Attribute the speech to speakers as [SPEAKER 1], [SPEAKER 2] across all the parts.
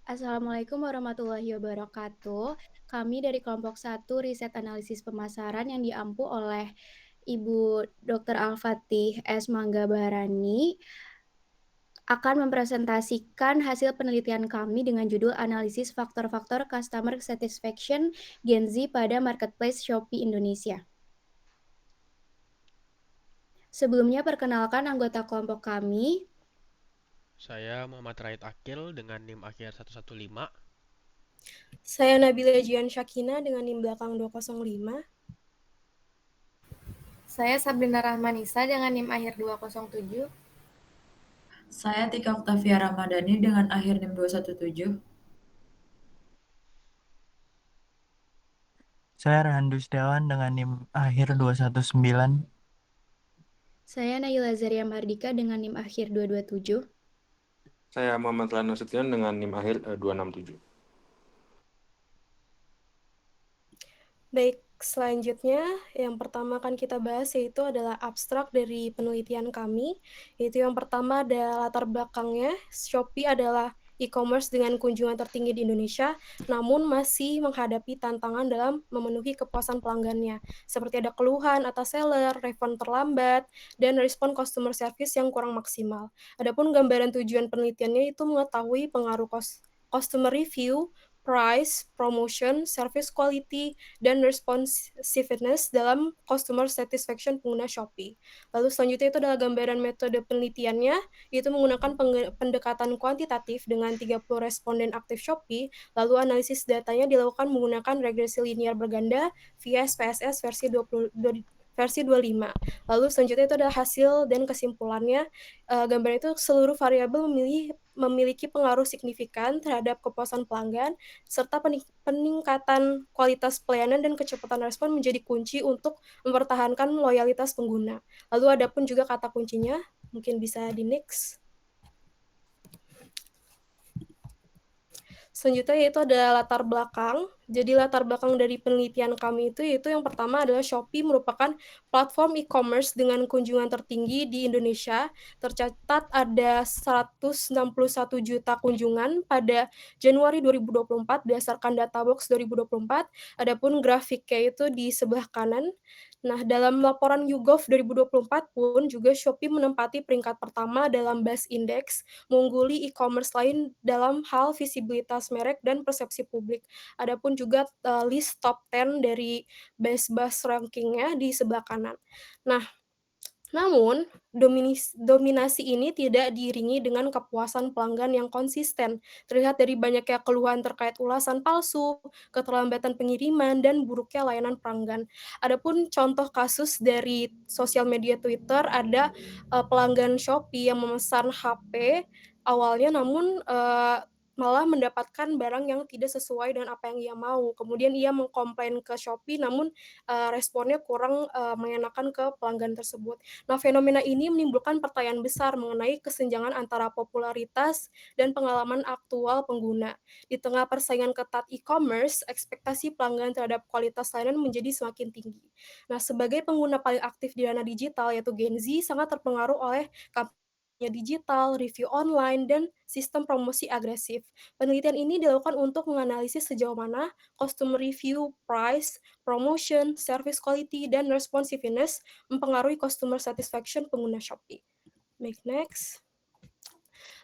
[SPEAKER 1] Assalamualaikum warahmatullahi wabarakatuh. Kami dari kelompok satu Riset Analisis Pemasaran yang diampu oleh Ibu Dr. Al-Fatih S. Manggabarani akan mempresentasikan hasil penelitian kami dengan judul Analisis Faktor-Faktor Customer Satisfaction Gen Z pada Marketplace Shopee Indonesia. Sebelumnya perkenalkan anggota kelompok kami.
[SPEAKER 2] Saya Muhammad Raid Akil dengan NIM akhir 115.
[SPEAKER 3] Saya Nabila Jian Syakina dengan NIM belakang 205.
[SPEAKER 1] Saya Sabrina Rahmanisa dengan NIM akhir 207.
[SPEAKER 4] Saya Tika Oktavia Ramadhani dengan akhir NIM 217.
[SPEAKER 5] Saya Rahandu Setiawan dengan NIM akhir 219.
[SPEAKER 1] Saya Naila Zaria Mardika dengan NIM akhir 227.
[SPEAKER 6] Saya Muhammad Lano Nasution dengan NIM akhir 267.
[SPEAKER 3] Baik, selanjutnya yang pertama akan kita bahas yaitu adalah abstrak dari penelitian kami. Yaitu yang pertama ada latar belakangnya. Shopee adalah e-commerce dengan kunjungan tertinggi di Indonesia, namun masih menghadapi tantangan dalam memenuhi kepuasan pelanggannya. Seperti ada keluhan atas seller, refund terlambat, dan respon customer service yang kurang maksimal. Adapun gambaran tujuan penelitiannya itu mengetahui pengaruh customer review, price, promotion, service quality, dan responsiveness dalam customer satisfaction pengguna Shopee. Lalu selanjutnya itu adalah gambaran metode penelitiannya, yaitu menggunakan pendekatan kuantitatif dengan 30 responden aktif Shopee, lalu analisis datanya dilakukan menggunakan regresi linear berganda via SPSS versi 25. Lalu selanjutnya itu adalah hasil dan kesimpulannya. Gambar itu seluruh variabel memiliki pengaruh signifikan terhadap kepuasan pelanggan, serta peningkatan kualitas pelayanan dan kecepatan respon menjadi kunci untuk mempertahankan loyalitas pengguna. Lalu ada pun juga kata kuncinya, mungkin bisa di next. Selanjutnya yaitu ada latar belakang. Jadi latar belakang dari penelitian kami itu yaitu yang pertama adalah Shopee merupakan platform e-commerce dengan kunjungan tertinggi di Indonesia. Tercatat ada 161 juta kunjungan pada Januari 2024 berdasarkan Databox 2024. Adapun grafiknya itu di sebelah kanan. Nah, dalam laporan YouGov 2024 pun juga Shopee menempati peringkat pertama dalam BAS Index, mengungguli e-commerce lain dalam hal visibilitas merek dan persepsi publik. Adapun juga list top 10 dari BAS rankingnya di sebelah kanan. Nah, namun, dominasi ini tidak diiringi dengan kepuasan pelanggan yang konsisten. Terlihat dari banyaknya keluhan terkait ulasan palsu, keterlambatan pengiriman, dan buruknya layanan pelanggan. Adapun contoh kasus dari sosial media Twitter ada pelanggan Shopee yang memesan HP awalnya namun malah mendapatkan barang yang tidak sesuai dengan apa yang ia mau. Kemudian ia mengkomplain ke Shopee namun responnya kurang mengenakan ke pelanggan tersebut. Nah, fenomena ini menimbulkan pertanyaan besar mengenai kesenjangan antara popularitas dan pengalaman aktual pengguna. Di tengah persaingan ketat e-commerce, ekspektasi pelanggan terhadap kualitas layanan menjadi semakin tinggi. Nah, sebagai pengguna paling aktif di ranah digital, yaitu Gen Z, sangat terpengaruh oleh kampanye digital, review online, dan sistem promosi agresif. Penelitian ini dilakukan untuk menganalisis sejauh mana customer review, price, promotion, service quality, dan responsiveness mempengaruhi customer satisfaction pengguna Shopee. Baik, next.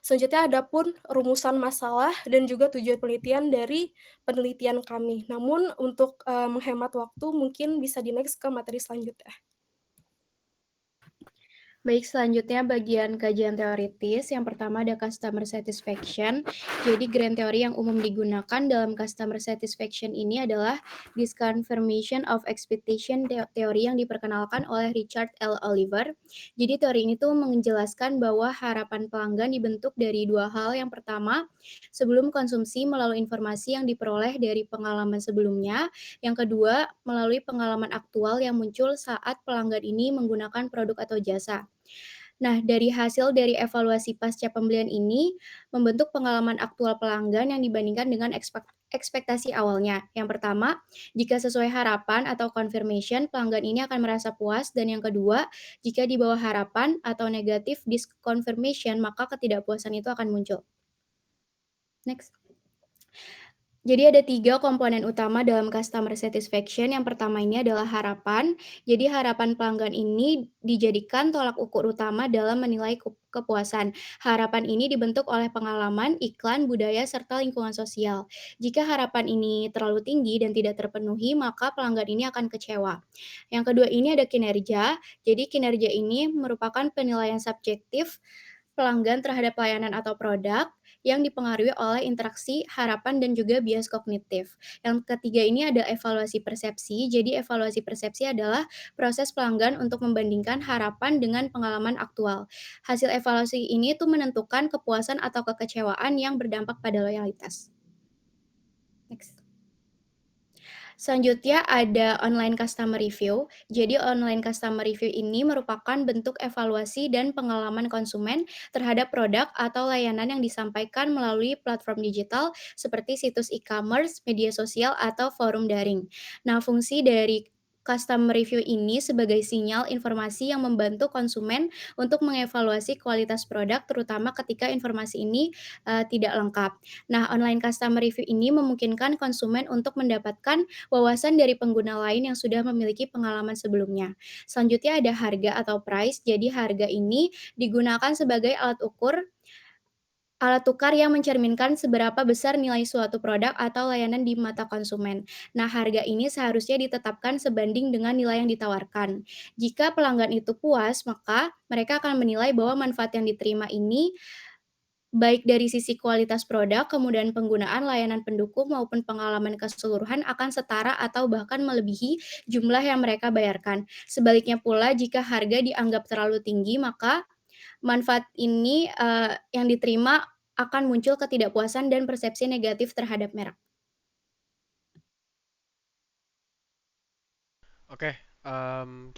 [SPEAKER 3] Selanjutnya ada pun rumusan masalah dan juga tujuan penelitian dari penelitian kami. Namun untuk menghemat waktu mungkin bisa di next ke materi selanjutnya.
[SPEAKER 1] Baik, selanjutnya bagian kajian teoritis. Yang pertama ada customer satisfaction. Jadi grand teori yang umum digunakan dalam customer satisfaction ini adalah disconfirmation of expectation teori yang diperkenalkan oleh Richard L. Oliver. Jadi teori ini tuh menjelaskan bahwa harapan pelanggan dibentuk dari dua hal. Yang pertama, sebelum konsumsi melalui informasi yang diperoleh dari pengalaman sebelumnya. Yang kedua, melalui pengalaman aktual yang muncul saat pelanggan ini menggunakan produk atau jasa. Nah, dari hasil dari evaluasi pasca pembelian ini, membentuk pengalaman aktual pelanggan yang dibandingkan dengan ekspektasi awalnya. Yang pertama, jika sesuai harapan atau confirmation, pelanggan ini akan merasa puas. Dan yang kedua, jika di bawah harapan atau negatif disconfirmation, maka ketidakpuasan itu akan muncul. Next. Jadi ada 3 komponen utama dalam customer satisfaction. Yang pertama ini adalah harapan. Jadi harapan pelanggan ini dijadikan tolak ukur utama dalam menilai kepuasan. Harapan ini dibentuk oleh pengalaman, iklan, budaya, serta lingkungan sosial. Jika harapan ini terlalu tinggi dan tidak terpenuhi, maka pelanggan ini akan kecewa. Yang kedua ini ada kinerja. Jadi kinerja ini merupakan penilaian subjektif pelanggan terhadap layanan atau produk yang dipengaruhi oleh interaksi, harapan, dan juga bias kognitif. Yang ketiga ini ada evaluasi persepsi. Jadi evaluasi persepsi adalah proses pelanggan untuk membandingkan harapan dengan pengalaman aktual. Hasil evaluasi ini tuh menentukan kepuasan atau kekecewaan yang berdampak pada loyalitas. Next. Selanjutnya ada online customer review. Jadi online customer review ini merupakan bentuk evaluasi dan pengalaman konsumen terhadap produk atau layanan yang disampaikan melalui platform digital seperti situs e-commerce, media sosial, atau forum daring. Nah, fungsi dari customer review ini sebagai sinyal informasi yang membantu konsumen untuk mengevaluasi kualitas produk, terutama ketika informasi ini tidak lengkap. Nah, online customer review ini memungkinkan konsumen untuk mendapatkan wawasan dari pengguna lain yang sudah memiliki pengalaman sebelumnya. Selanjutnya ada harga atau price. Jadi harga ini digunakan sebagai alat tukar yang mencerminkan seberapa besar nilai suatu produk atau layanan di mata konsumen. Nah, harga ini seharusnya ditetapkan sebanding dengan nilai yang ditawarkan. Jika pelanggan itu puas, maka mereka akan menilai bahwa manfaat yang diterima ini baik dari sisi kualitas produk, kemudian penggunaan layanan pendukung maupun pengalaman keseluruhan akan setara atau bahkan melebihi jumlah yang mereka bayarkan. Sebaliknya pula, jika harga dianggap terlalu tinggi, maka manfaat ini yang diterima akan muncul ketidakpuasan dan persepsi negatif terhadap merek.
[SPEAKER 2] Oke,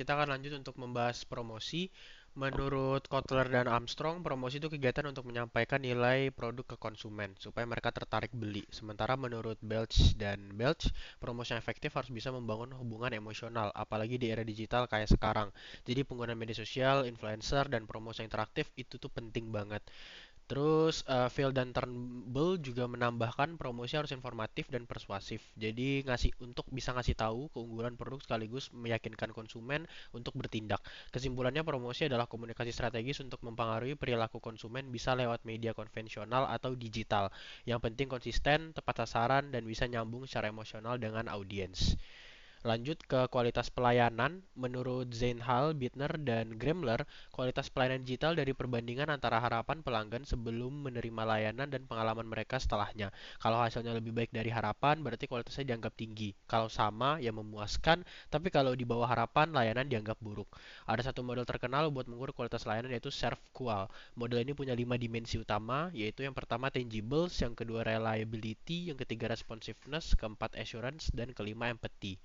[SPEAKER 2] kita akan lanjut untuk membahas promosi. Menurut Kotler dan Armstrong, promosi itu kegiatan untuk menyampaikan nilai produk ke konsumen supaya mereka tertarik beli. Sementara menurut Belch, promosi yang efektif harus bisa membangun hubungan emosional, apalagi di era digital kayak sekarang. Jadi penggunaan media sosial, influencer, dan promosi yang interaktif itu tuh penting banget. Terus Phil dan Turnbull juga menambahkan promosi harus informatif dan persuasif. Jadi bisa ngasih tahu keunggulan produk sekaligus meyakinkan konsumen untuk bertindak. Kesimpulannya promosi adalah komunikasi strategis untuk mempengaruhi perilaku konsumen bisa lewat media konvensional atau digital. Yang penting konsisten, tepat sasaran, dan bisa nyambung secara emosional dengan audiens. Lanjut ke kualitas pelayanan, menurut Zeinhal, Bittner, dan Gremler, kualitas pelayanan digital dari perbandingan antara harapan pelanggan sebelum menerima layanan dan pengalaman mereka setelahnya. Kalau hasilnya lebih baik dari harapan, berarti kualitasnya dianggap tinggi. Kalau sama, ya memuaskan, tapi kalau di bawah harapan, layanan dianggap buruk. Ada satu model terkenal buat mengukur kualitas layanan yaitu SERVQUAL. Model ini punya 5 dimensi utama, yaitu yang pertama tangibles, yang kedua reliability, yang ketiga responsiveness, keempat assurance, dan kelima empathy.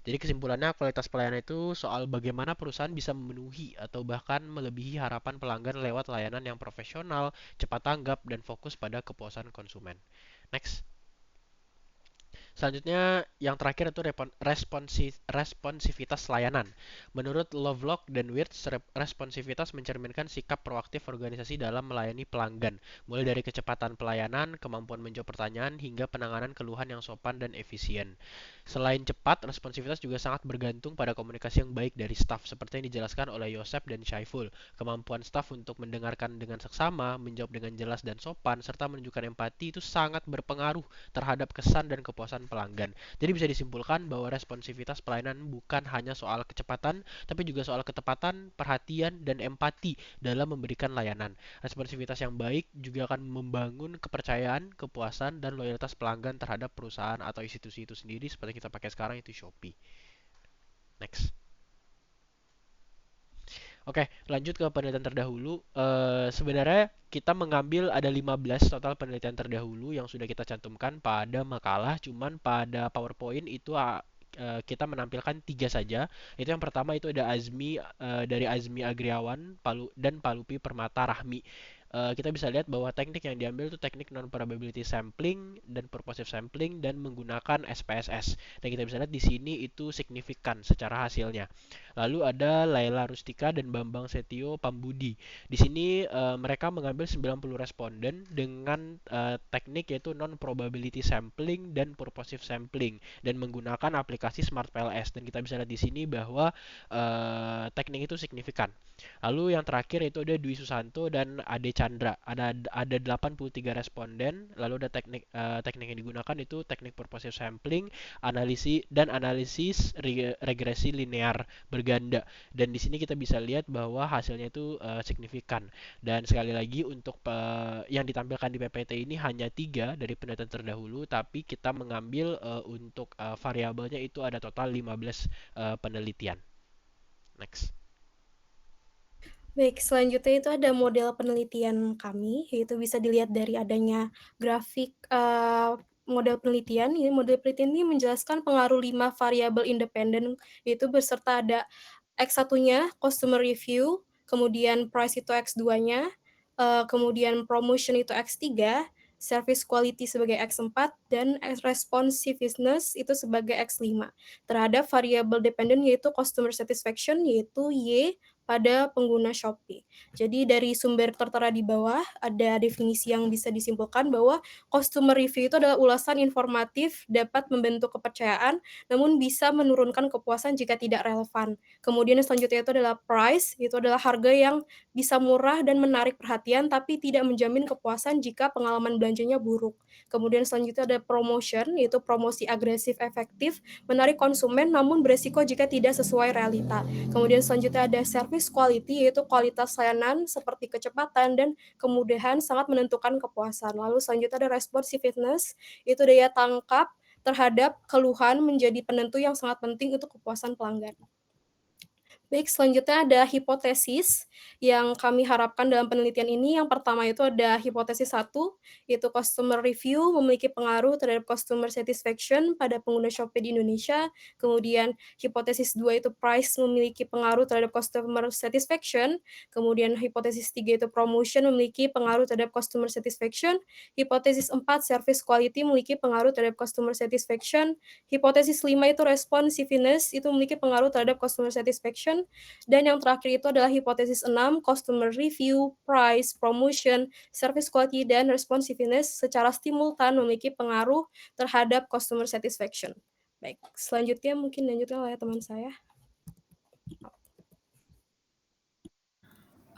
[SPEAKER 2] Jadi kesimpulannya kualitas pelayanan itu soal bagaimana perusahaan bisa memenuhi atau bahkan melebihi harapan pelanggan lewat layanan yang profesional, cepat tanggap, dan fokus pada kepuasan konsumen. Next. Selanjutnya, yang terakhir itu responsivitas layanan. Menurut Lovelock dan Wirtz, responsivitas mencerminkan sikap proaktif organisasi dalam melayani pelanggan, mulai dari kecepatan pelayanan, kemampuan menjawab pertanyaan, hingga penanganan keluhan yang sopan dan efisien. Selain cepat, responsivitas juga sangat bergantung pada komunikasi yang baik dari staf, seperti yang dijelaskan oleh Yosep dan Syaiful. Kemampuan staf untuk mendengarkan dengan seksama, menjawab dengan jelas dan sopan, serta menunjukkan empati itu sangat berpengaruh terhadap kesan dan kepuasan pelanggan. Jadi bisa disimpulkan bahwa responsivitas pelayanan bukan hanya soal kecepatan, tapi juga soal ketepatan, perhatian, dan empati dalam memberikan layanan. Responsivitas yang baik juga akan membangun kepercayaan, kepuasan, dan loyalitas pelanggan terhadap perusahaan atau institusi itu sendiri seperti kita pakai sekarang itu Shopee. Next. Oke, lanjut ke penelitian terdahulu. Sebenarnya kita mengambil ada 15 total penelitian terdahulu yang sudah kita cantumkan pada makalah, cuman pada PowerPoint itu kita menampilkan 3 saja. Itu yang pertama itu ada dari Azmi Agriawan dan Palupi Permata Rahmi. kita bisa lihat bahwa teknik yang diambil itu teknik non-probability sampling dan purposive sampling dan menggunakan SPSS. Dan kita bisa lihat di sini itu signifikan secara hasilnya. Lalu ada Laila Rustika dan Bambang Setio Pambudi. Di sini mereka mengambil 90 responden dengan teknik yaitu non-probability sampling dan purposive sampling dan menggunakan aplikasi Smart PLS. Dan kita bisa lihat di sini bahwa teknik itu signifikan. Lalu yang terakhir itu ada Dwi Susanto dan Ade Chandra. Ada 83 responden. Lalu ada teknik yang digunakan itu teknik purposive sampling, analisis regresi linear berganda. Dan di sini kita bisa lihat bahwa hasilnya itu signifikan. Dan sekali lagi untuk yang ditampilkan di PPT ini hanya 3 dari penelitian terdahulu, tapi kita mengambil untuk variabelnya itu ada total 15 penelitian. Next.
[SPEAKER 3] Baik, selanjutnya itu ada model penelitian kami, yaitu bisa dilihat dari adanya grafik model penelitian. Ini model penelitian ini menjelaskan pengaruh 5 variabel independen, yaitu beserta ada X1-nya, customer review, kemudian price itu X2-nya, kemudian promotion itu X3, service quality sebagai X4, dan responsiveness itu sebagai X5. Terhadap variabel dependent yaitu customer satisfaction, yaitu Y, pada pengguna Shopee. Jadi dari sumber tertera di bawah ada definisi yang bisa disimpulkan bahwa customer review itu adalah ulasan informatif, dapat membentuk kepercayaan, namun bisa menurunkan kepuasan jika tidak relevan. Kemudian selanjutnya itu adalah price, itu adalah harga yang bisa murah dan menarik perhatian, tapi tidak menjamin kepuasan jika pengalaman belanjanya buruk. Kemudian selanjutnya ada promotion, yaitu promosi agresif efektif, menarik konsumen namun beresiko jika tidak sesuai realita. Kemudian selanjutnya ada service quality, yaitu kualitas layanan seperti kecepatan dan kemudahan sangat menentukan kepuasan. Lalu selanjutnya ada responsiveness, itu daya tangkap terhadap keluhan menjadi penentu yang sangat penting untuk kepuasan pelanggan. Baik, selanjutnya ada hipotesis yang kami harapkan dalam penelitian ini. Yang pertama itu ada hipotesis 1, yaitu customer review memiliki pengaruh terhadap customer satisfaction pada pengguna Shopee di Indonesia. Kemudian hipotesis 2 itu price memiliki pengaruh terhadap customer satisfaction. Kemudian hipotesis 3 itu promotion memiliki pengaruh terhadap customer satisfaction. Hipotesis 4, service quality memiliki pengaruh terhadap customer satisfaction. Hipotesis 5 itu responsiveness itu memiliki pengaruh terhadap customer satisfaction. Dan yang terakhir itu adalah hipotesis 6, customer review, price, promotion, service quality, dan responsiveness secara simultan memiliki pengaruh terhadap customer satisfaction. Baik, selanjutnya mungkin lanjutkan oleh teman saya.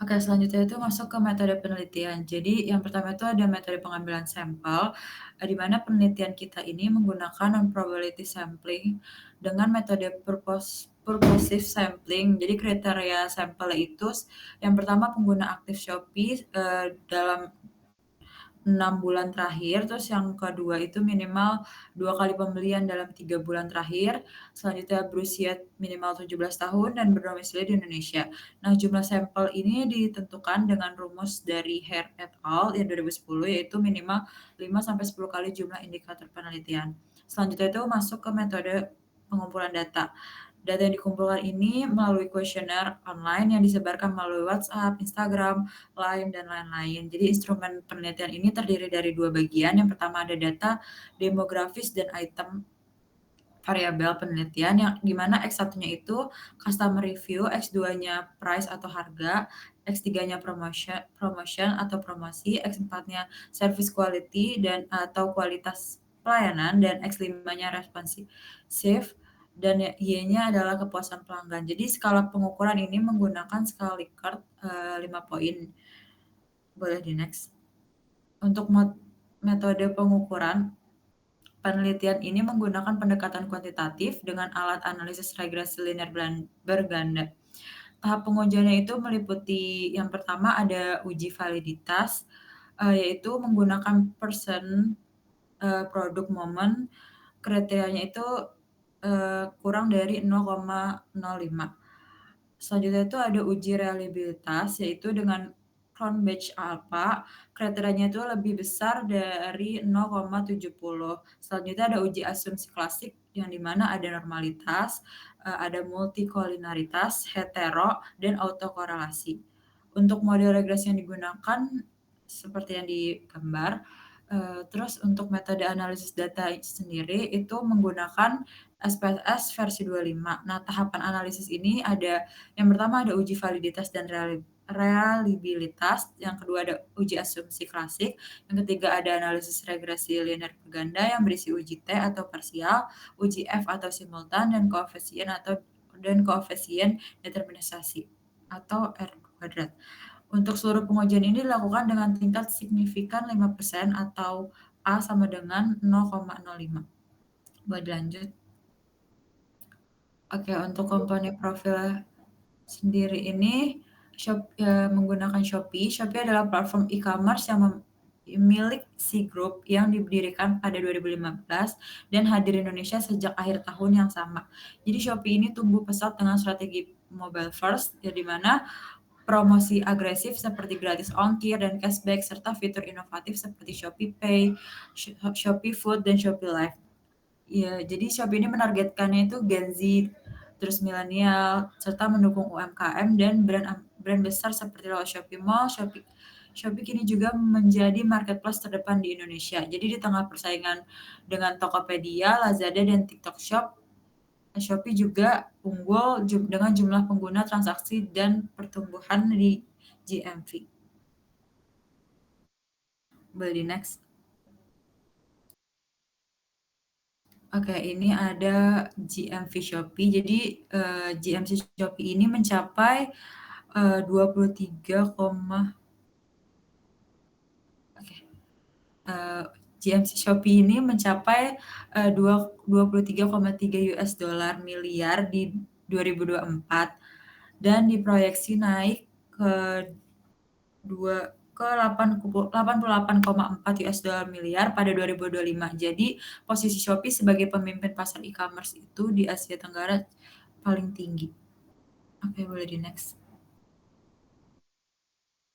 [SPEAKER 4] Oke, selanjutnya itu masuk ke metode penelitian. Jadi yang pertama itu ada metode pengambilan sampel, di mana penelitian kita ini menggunakan non-probability sampling dengan metode purposive sampling. Jadi kriteria sampel itu yang pertama pengguna aktif Shopee dalam 6 bulan terakhir, terus yang kedua itu minimal 2 kali pembelian dalam 3 bulan terakhir, selanjutnya berusia minimal 17 tahun dan berdomisili di Indonesia. Nah, jumlah sampel ini ditentukan dengan rumus dari Hare et al. Yang 2010, yaitu minimal 5-10 kali jumlah indikator penelitian. Selanjutnya itu masuk ke metode pengumpulan data. Data yang dikumpulkan ini melalui kuesioner online yang disebarkan melalui WhatsApp, Instagram, Line, dan lain-lain. Jadi instrumen penelitian ini terdiri dari 2 bagian. Yang pertama ada data demografis dan item variabel penelitian, yang dimana X1-nya itu customer review, X2-nya price atau harga, X3-nya promotion atau promosi, X4-nya service quality dan atau kualitas pelayanan, dan X5-nya responsive, dan Y-nya adalah kepuasan pelanggan. Jadi skala pengukuran ini menggunakan skala Likert 5 poin. Boleh di next. Untuk metode pengukuran, penelitian ini menggunakan pendekatan kuantitatif dengan alat analisis regresi linear berganda. Tahap pengujiannya itu meliputi yang pertama ada uji validitas, yaitu menggunakan person, product moment, kriterianya itu kurang dari 0,05. Selanjutnya itu ada uji reliabilitas, yaitu dengan Cronbach alpha, kriterianya itu lebih besar dari 0,70. Selanjutnya ada uji asumsi klasik, yang dimana ada normalitas, ada multikolinaritas, hetero, dan autokorelasi. Untuk model regresi yang digunakan seperti yang digambar. Terus untuk metode analisis data sendiri itu menggunakan SPSS versi 25. Nah, tahapan analisis ini ada yang pertama ada uji validitas dan reliabilitas, yang kedua ada uji asumsi klasik, yang ketiga ada analisis regresi linear berganda yang berisi uji T atau parsial, uji F atau simultan, dan koefisien determinisasi atau R kuadrat. Untuk seluruh pengujian ini dilakukan dengan tingkat signifikan 5% atau A sama dengan 0,05. Boleh dilanjut. Oke, untuk komponen profil sendiri ini menggunakan Shopee. Shopee adalah platform e-commerce yang milik C Group yang didirikan pada 2015 dan hadir di Indonesia sejak akhir tahun yang sama. Jadi Shopee ini tumbuh pesat dengan strategi mobile first, di mana promosi agresif seperti gratis ongkir dan cashback serta fitur inovatif seperti Shopee Pay, Shopee Food, dan Shopee Live. Ya, jadi Shopee ini menargetkannya itu Gen Z, terus milenial, serta mendukung UMKM dan brand besar seperti Shopee Mall. Shopee kini juga menjadi marketplace terdepan di Indonesia. Jadi di tengah persaingan dengan Tokopedia, Lazada, dan TikTok Shop, Shopee juga unggul dengan jumlah pengguna, transaksi, dan pertumbuhan di GMV. Boleh di next. Oke, ini ada GMV Shopee. Jadi GMV Shopee ini mencapai 23, GMV Shopee ini mencapai 23,3 US dollar miliar di 2024 dan diproyeksi naik ke 88,4 US dollar miliar pada 2025. Jadi posisi Shopee sebagai pemimpin pasar e-commerce itu di Asia Tenggara paling tinggi. Oke, boleh di next.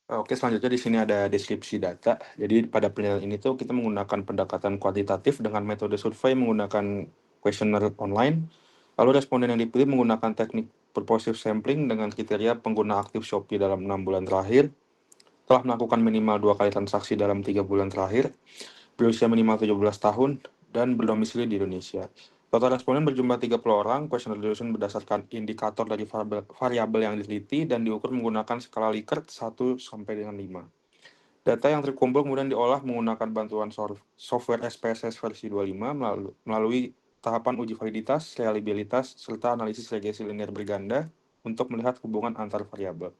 [SPEAKER 6] Oke, selanjutnya di sini ada deskripsi data. Jadi pada penilaian ini tuh kita menggunakan pendekatan kuantitatif dengan metode survei menggunakan kuesioner online. Lalu responden yang dipilih menggunakan teknik purposive sampling dengan kriteria pengguna aktif Shopee dalam 6 bulan terakhir, telah melakukan minimal 2 kali transaksi dalam 3 bulan terakhir, berusia minimal 17 tahun, dan berdomisili di Indonesia. Total responden berjumlah 30 orang, questionnaire disusun berdasarkan indikator dari variabel yang diteliti dan diukur menggunakan skala Likert 1 sampai dengan 5. Data yang terkumpul kemudian diolah menggunakan bantuan software SPSS versi 25 melalui tahapan uji validitas, reliabilitas, serta analisis regresi linear berganda untuk melihat hubungan antar variabel.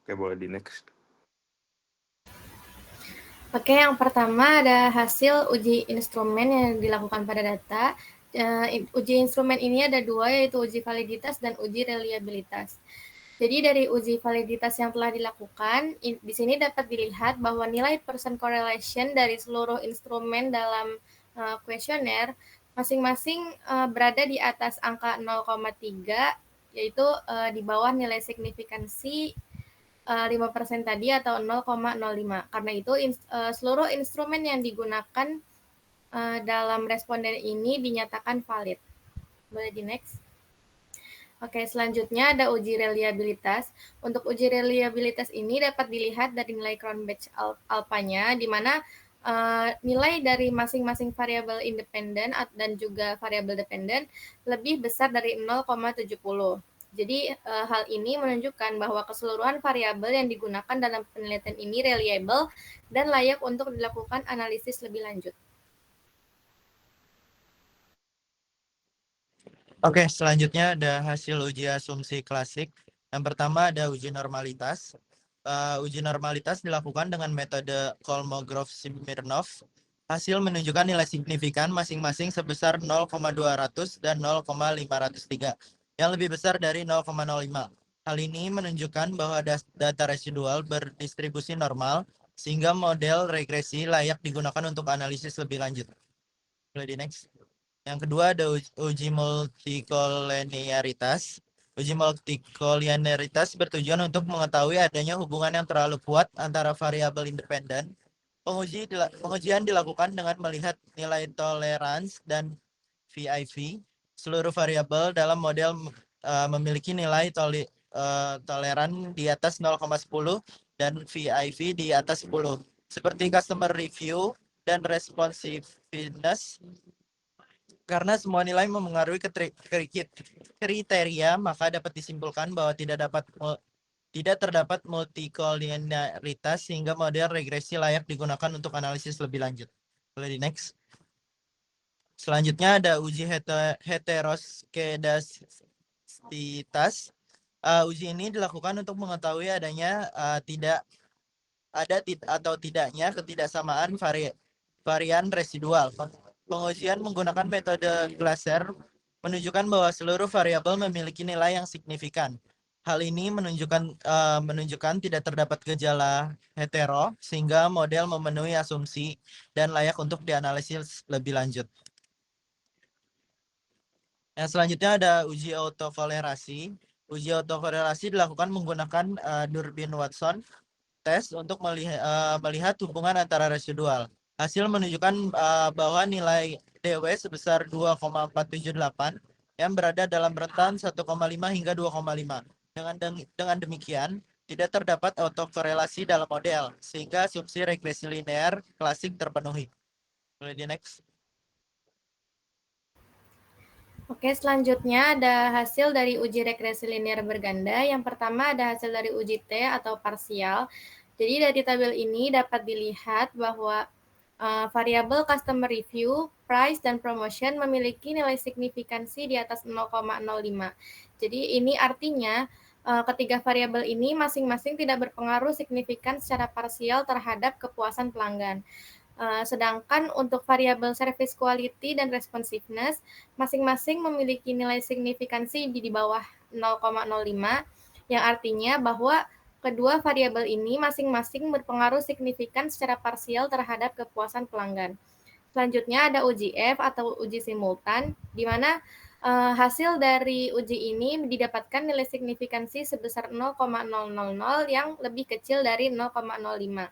[SPEAKER 6] Oke, boleh di next.
[SPEAKER 1] Oke, yang pertama ada hasil uji instrumen yang dilakukan pada data. Uji instrumen ini ada dua, yaitu uji validitas dan uji reliabilitas. Jadi dari uji validitas yang telah dilakukan, di sini dapat dilihat bahwa nilai percent correlation dari seluruh instrumen dalam kuesioner masing-masing berada di atas angka 0,3, yaitu di bawah nilai signifikansi 5% tadi atau 0,05. Karena itu seluruh instrumen yang digunakan dalam responden ini dinyatakan valid. Boleh di next. Oke, selanjutnya ada uji reliabilitas. Untuk uji reliabilitas ini dapat dilihat dari nilai crown batch alpha-nya, di mana nilai dari masing-masing variabel independen dan juga variabel dependen lebih besar dari 0,70. Jadi hal ini menunjukkan bahwa keseluruhan variabel yang digunakan dalam penelitian ini reliable dan layak untuk dilakukan analisis lebih lanjut.
[SPEAKER 5] Oke, selanjutnya ada hasil uji asumsi klasik. Yang pertama ada uji normalitas. Uji normalitas dilakukan dengan metode Kolmogorov-Smirnov. Hasil menunjukkan nilai signifikan masing-masing sebesar 0,200 dan 0,503, yang lebih besar dari 0,05. Hal ini menunjukkan bahwa data residual berdistribusi normal, sehingga model regresi layak digunakan untuk analisis lebih lanjut. Boleh di next. Yang kedua ada uji multikolinearitas. Uji multikolinearitas bertujuan untuk mengetahui adanya hubungan yang terlalu kuat antara variabel independen. Pengujian dilakukan dengan melihat nilai tolerans dan VIV. Seluruh variabel dalam model memiliki nilai toleran di atas 0,10 dan VIV di atas 10. Seperti customer review dan responsiveness, karena semua nilai memengaruhi kriteria, maka dapat disimpulkan bahwa tidak terdapat multikolinialitas sehingga model regresi layak digunakan untuk analisis lebih lanjut. Boleh di next. Selanjutnya ada uji heteroskedasitas. Uji ini dilakukan untuk mengetahui adanya tidaknya ketidaksamaan varian residual. Pengujian menggunakan metode Glaser menunjukkan bahwa seluruh variabel memiliki nilai yang signifikan. Hal ini menunjukkan tidak terdapat gejala hetero sehingga model memenuhi asumsi dan layak untuk dianalisis lebih lanjut. Yang selanjutnya ada uji autokorelasi. Uji autokorelasi dilakukan menggunakan Durbin-Watson test untuk melihat hubungan antara residual. Hasil menunjukkan bahwa nilai DW sebesar 2,478 yang berada dalam rentan 1,5 hingga 2,5. Dengan demikian, tidak terdapat autokorelasi dalam model, sehingga asumsi regresi linear klasik terpenuhi. Boleh di next.
[SPEAKER 1] Oke, selanjutnya ada hasil dari uji regresi linear berganda. Yang pertama ada hasil dari uji T atau parsial. Jadi dari tabel ini dapat dilihat bahwa variabel customer review, price, dan promotion memiliki nilai signifikansi di atas 0,05. Jadi ini artinya ketiga variabel ini masing-masing tidak berpengaruh signifikan secara parsial terhadap kepuasan pelanggan. Sedangkan untuk variabel service quality dan responsiveness masing-masing memiliki nilai signifikansi di bawah 0,05, yang artinya bahwa kedua variabel ini masing-masing berpengaruh signifikan secara parsial terhadap kepuasan pelanggan. Selanjutnya ada uji F atau uji simultan, di mana hasil dari uji ini didapatkan nilai signifikansi sebesar 0,000 yang lebih kecil dari 0,05.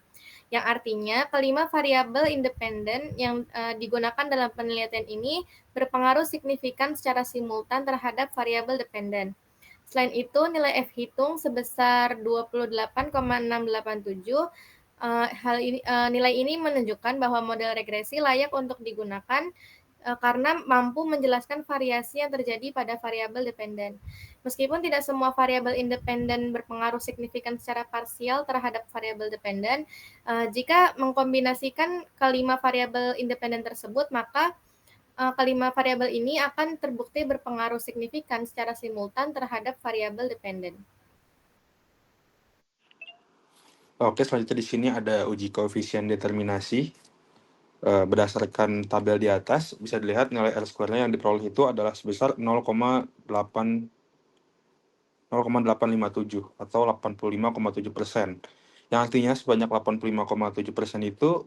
[SPEAKER 1] Yang artinya kelima variabel independen yang digunakan dalam penelitian ini berpengaruh signifikan secara simultan terhadap variabel dependen. Selain itu, nilai F hitung sebesar 28,687. Nilai ini menunjukkan bahwa model regresi layak untuk digunakan karena mampu menjelaskan variasi yang terjadi pada variabel dependen. Meskipun tidak semua variabel independen berpengaruh signifikan secara parsial terhadap variabel dependen, jika mengkombinasikan kelima variabel independen tersebut, maka kelima variabel ini akan terbukti berpengaruh signifikan secara simultan terhadap variabel dependen.
[SPEAKER 6] Oke, selanjutnya di sini ada uji koefisien determinasi. Berdasarkan tabel di atas, bisa dilihat nilai R-square-nya yang diperoleh itu adalah sebesar 0,857 atau 85,7%. Yang artinya sebanyak 85,7% itu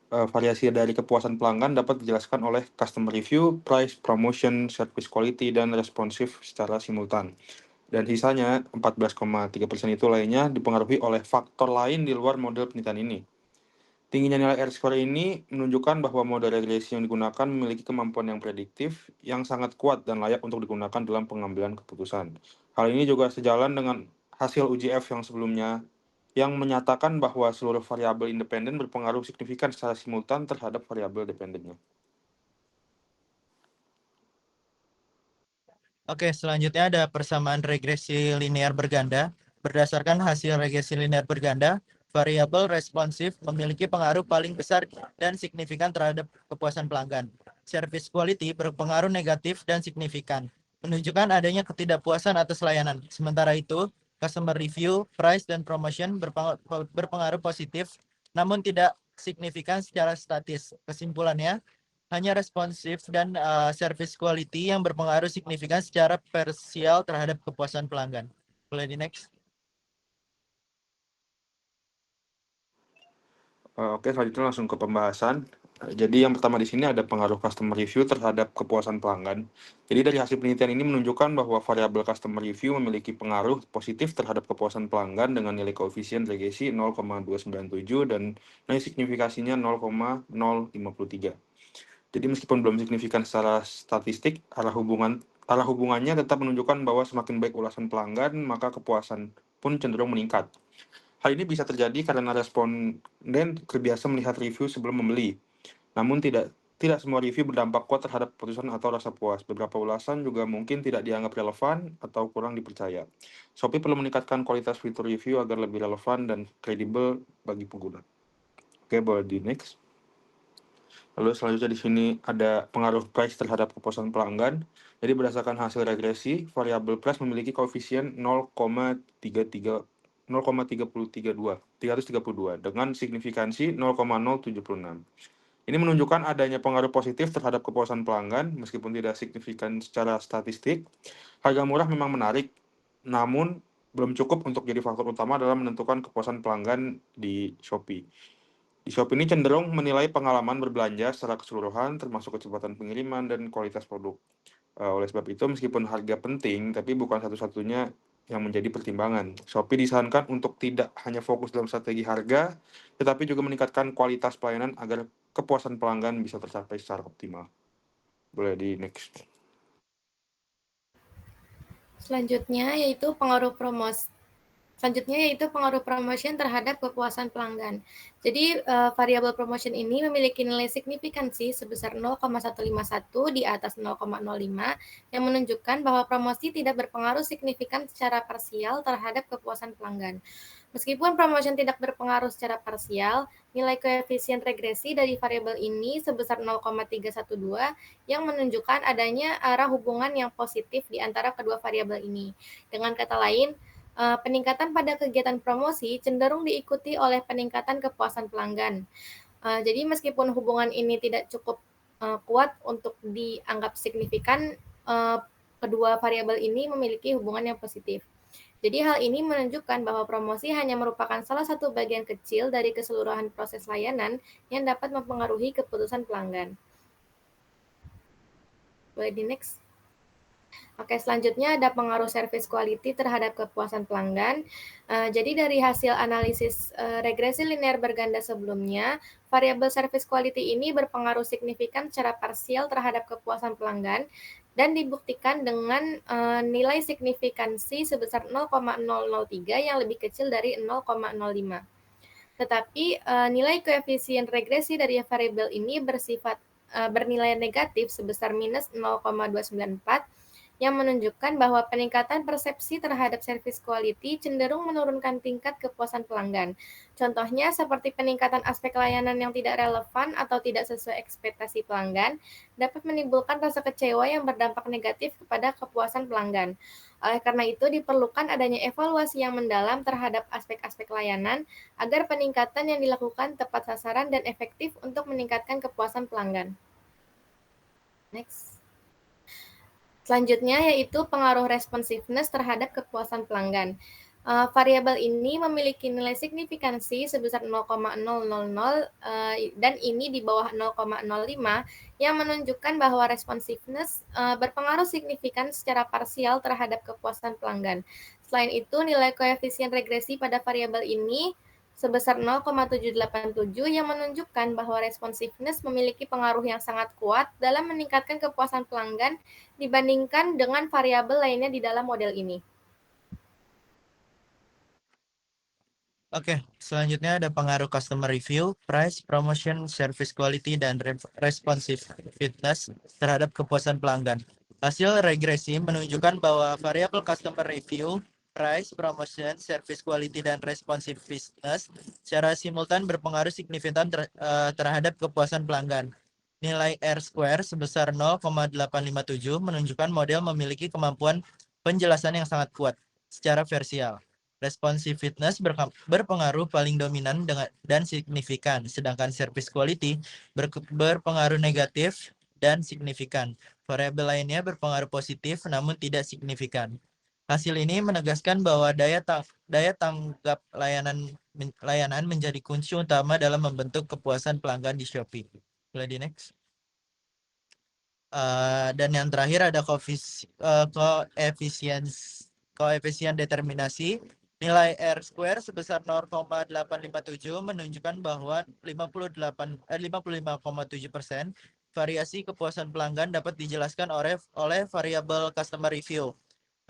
[SPEAKER 6] variasi dari kepuasan pelanggan dapat dijelaskan oleh customer review, price, promotion, service quality, dan responsif secara simultan. Dan sisanya 14,3% itu lainnya dipengaruhi oleh faktor lain di luar model penelitian ini. Tingginya nilai R-square ini menunjukkan bahwa model regresi yang digunakan memiliki kemampuan yang prediktif, yang sangat kuat dan layak untuk digunakan dalam pengambilan keputusan. Hal ini juga sejalan dengan hasil uji F yang sebelumnya, yang menyatakan bahwa seluruh variabel independen berpengaruh signifikan secara simultan terhadap variabel dependennya.
[SPEAKER 5] Oke, selanjutnya ada persamaan regresi linear berganda. Berdasarkan hasil regresi linear berganda, variabel responsif memiliki pengaruh paling besar dan signifikan terhadap kepuasan pelanggan. Service quality berpengaruh negatif dan signifikan, menunjukkan adanya ketidakpuasan atas layanan. Sementara itu, customer review, price, dan promotion berpengaruh positif, namun tidak signifikan secara statis. Kesimpulannya, hanya responsif dan service quality yang berpengaruh signifikan secara parsial terhadap kepuasan pelanggan. Boleh di next.
[SPEAKER 6] Oke, selanjutnya langsung ke pembahasan. Jadi yang pertama di sini ada pengaruh customer review terhadap kepuasan pelanggan. Jadi dari hasil penelitian ini menunjukkan bahwa variabel customer review memiliki pengaruh positif terhadap kepuasan pelanggan dengan nilai koefisien regresi 0,297 dan nilai signifikasinya 0,053. Jadi meskipun belum signifikan secara statistik, arah hubungannya tetap menunjukkan bahwa semakin baik ulasan pelanggan, maka kepuasan pun cenderung meningkat. Hal ini bisa terjadi karena responden terbiasa melihat review sebelum membeli. Namun tidak semua review berdampak kuat terhadap keputusan atau rasa puas. Beberapa ulasan juga mungkin tidak dianggap relevan atau kurang dipercaya. Shopee perlu meningkatkan kualitas fitur review agar lebih relevan dan kredibel bagi pengguna. Oke, boleh di next. Lalu selanjutnya di sini ada pengaruh price terhadap kepuasan pelanggan. Jadi berdasarkan hasil regresi, variabel price memiliki koefisien 332 dengan signifikansi 0,076. Ini menunjukkan adanya pengaruh positif terhadap kepuasan pelanggan, meskipun tidak signifikan secara statistik. Harga murah memang menarik, namun belum cukup untuk jadi faktor utama dalam menentukan kepuasan pelanggan di Shopee. Di Shopee ini cenderung menilai pengalaman berbelanja secara keseluruhan, termasuk kecepatan pengiriman dan kualitas produk. Oleh sebab itu, meskipun harga penting, tapi bukan satu-satunya yang menjadi pertimbangan. Shopee disarankan untuk tidak hanya fokus dalam strategi harga, tetapi juga meningkatkan kualitas pelayanan agar kepuasan pelanggan bisa tercapai secara optimal. Boleh di next.
[SPEAKER 1] Selanjutnya yaitu pengaruh promotion terhadap kepuasan pelanggan. Jadi variabel promotion ini memiliki nilai signifikansi sebesar 0,151 di atas 0,05 yang menunjukkan bahwa promosi tidak berpengaruh signifikan secara parsial terhadap kepuasan pelanggan. Meskipun promotion tidak berpengaruh secara parsial, nilai koefisien regresi dari variabel ini sebesar 0,312 yang menunjukkan adanya arah hubungan yang positif di antara kedua variabel ini. Dengan kata lain, peningkatan pada kegiatan promosi cenderung diikuti oleh peningkatan kepuasan pelanggan. Jadi meskipun hubungan ini tidak cukup kuat untuk dianggap signifikan, kedua variabel ini memiliki hubungan yang positif. Jadi hal ini menunjukkan bahwa promosi hanya merupakan salah satu bagian kecil dari keseluruhan proses layanan yang dapat mempengaruhi keputusan pelanggan. Boleh di next. Oke, selanjutnya ada pengaruh service quality terhadap kepuasan pelanggan. Jadi dari hasil analisis regresi linear berganda sebelumnya, variabel service quality ini berpengaruh signifikan secara parsial terhadap kepuasan pelanggan dan dibuktikan dengan nilai signifikansi sebesar 0,003 yang lebih kecil dari 0,05. Tetapi nilai koefisien regresi dari variabel ini bersifat bernilai negatif sebesar minus 0,294 yang menunjukkan bahwa peningkatan persepsi terhadap service quality cenderung menurunkan tingkat kepuasan pelanggan. Contohnya seperti peningkatan aspek layanan yang tidak relevan atau tidak sesuai ekspektasi pelanggan dapat menimbulkan rasa kecewa yang berdampak negatif kepada kepuasan pelanggan. Oleh karena itu diperlukan adanya evaluasi yang mendalam terhadap aspek-aspek layanan agar peningkatan yang dilakukan tepat sasaran dan efektif untuk meningkatkan kepuasan pelanggan. Next. Selanjutnya yaitu pengaruh responsiveness terhadap kepuasan pelanggan. Variabel ini memiliki nilai signifikansi sebesar 0,000 dan ini di bawah 0,05 yang menunjukkan bahwa responsiveness berpengaruh signifikan secara parsial terhadap kepuasan pelanggan. Selain itu, nilai koefisien regresi pada variabel ini sebesar 0,787 yang menunjukkan bahwa responsiveness memiliki pengaruh yang sangat kuat dalam meningkatkan kepuasan pelanggan dibandingkan dengan variabel lainnya di dalam model ini.
[SPEAKER 5] Oke, selanjutnya ada pengaruh customer review, price, promotion, service quality, dan responsiveness terhadap kepuasan pelanggan. Hasil regresi menunjukkan bahwa variabel customer review, price, promotion, service quality, dan responsiveness secara simultan berpengaruh signifikan terhadap kepuasan pelanggan. Nilai R-square sebesar 0,857 menunjukkan model memiliki kemampuan penjelasan yang sangat kuat secara versial. Responsiveness berpengaruh paling dominan dan signifikan, sedangkan service quality berpengaruh negatif dan signifikan. Variabel lainnya berpengaruh positif namun tidak signifikan. Hasil ini menegaskan bahwa daya tanggap layanan menjadi kunci utama dalam membentuk kepuasan pelanggan di Shopee. Boleh di next. Dan yang terakhir ada koefisien determinasi. Nilai R-square sebesar 0,857 menunjukkan bahwa 55,7% variasi kepuasan pelanggan dapat dijelaskan oleh variabel customer review,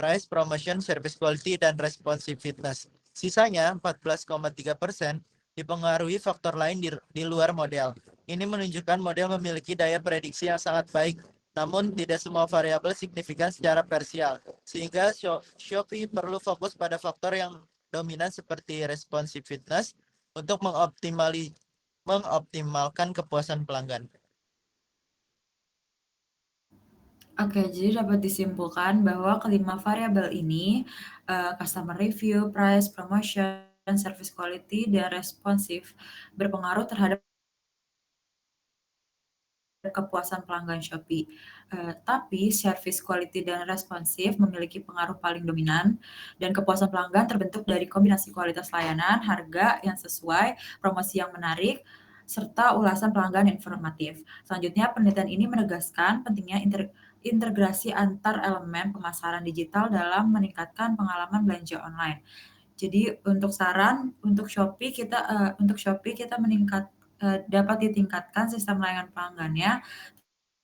[SPEAKER 5] price, promotion, service quality, dan responsiveness. Sisanya 14,3% dipengaruhi faktor lain di luar model. Ini menunjukkan model memiliki daya prediksi yang sangat baik, namun tidak semua variabel signifikan secara parsial, sehingga Shopee perlu fokus pada faktor yang dominan seperti responsiveness untuk mengoptimalkan kepuasan pelanggan.
[SPEAKER 4] Oke, jadi dapat disimpulkan bahwa kelima variabel ini, customer review, price, promotion, service quality, dan responsif berpengaruh terhadap kepuasan pelanggan Shopee. Tapi service quality dan responsif memiliki pengaruh paling dominan, dan kepuasan pelanggan terbentuk dari kombinasi kualitas layanan, harga yang sesuai, promosi yang menarik, serta ulasan pelanggan informatif. Selanjutnya, penelitian ini menegaskan pentingnya integrasi antar elemen pemasaran digital dalam meningkatkan pengalaman belanja online. Jadi untuk saran untuk Shopee kita dapat ditingkatkan sistem layanan pelanggannya,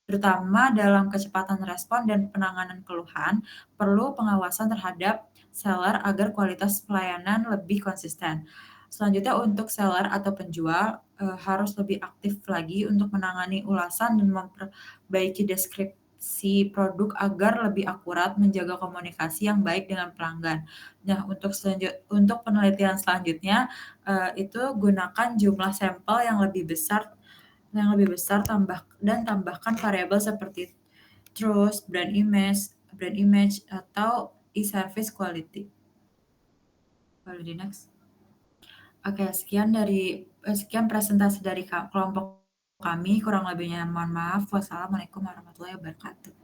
[SPEAKER 4] terutama dalam kecepatan respon dan penanganan keluhan. Perlu pengawasan terhadap seller agar kualitas pelayanan lebih konsisten. Selanjutnya untuk seller atau penjual harus lebih aktif lagi untuk menangani ulasan dan memperbaiki deskripsi produk agar lebih akurat, menjaga komunikasi yang baik dengan pelanggan. Nah, untuk penelitian selanjutnya itu gunakan jumlah sampel yang lebih besar tambahkan variabel seperti trust, brand image atau e-service quality. Boleh di next. Oke, sekian presentasi dari kelompok kami. Kurang lebihnya mohon maaf. Wassalamualaikum warahmatullahi wabarakatuh.